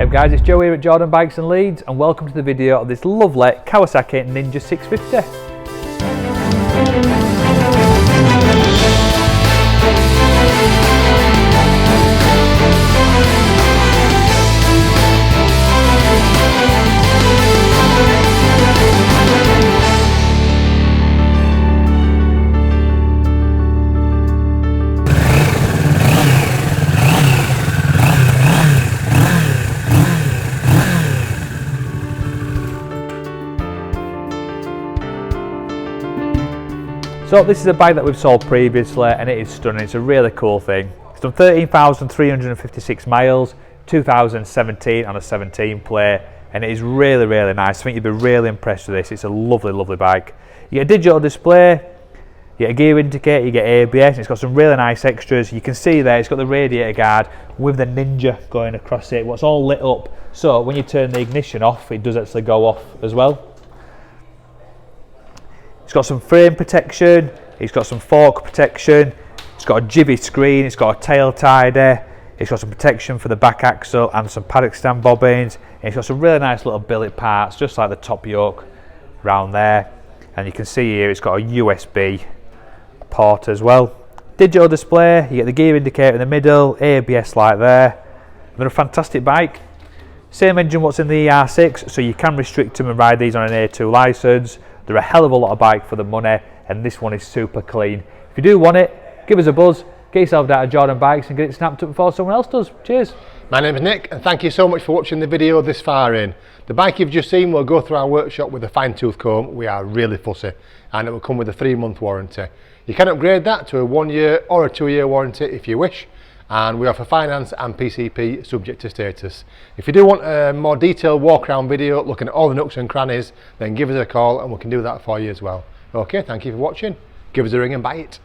Hey guys, it's Joe here at Jordan Bikes and Leeds and welcome to the video of this lovely Kawasaki Ninja 650. So this is a bike that we've sold previously and it is stunning. It's a really cool thing. It's done 13,356 miles, 2017 on a 17 plate, and it is really nice. I think you'd be really impressed with this. It's a lovely bike. You get a digital display, you get a gear indicator, you get ABS, and it's got some really nice extras. You can see there it's got the radiator guard with the Ninja going across it. What's all lit up, so when you turn the ignition off it does actually go off as well. It's got some frame protection, it's got some fork protection, it's got a Givi screen, it's got a tail tidy, it's got some protection for the back axle and some paddock stand bobbins, and it's got some really nice little billet parts just like the top yoke round there. And you can see here it's got a USB port as well. Digital display, you get the gear indicator in the middle, ABS light there. They're a fantastic bike. Same engine what's in the ER6, so you can restrict them and ride these on an A2 licence. They're a hell of a lot of bike for the money, and this one is super clean. If you do want it, give us a buzz, get yourself down to Jordan Bikes and get it snapped up before someone else does. Cheers. My name is Nick and thank you so much for watching the video this far in. The bike you've just seen will go through our workshop with a fine tooth comb. We are really fussy, and it will come with a 3-month warranty. You can upgrade that to a 1-year or a 2-year warranty if you wish, and we offer finance and PCP subject to status. If you do want a more detailed walk around video looking at all the nooks and crannies, then give us a call and we can do that for you as well. Okay, thank you for watching. Give us a ring and buy it.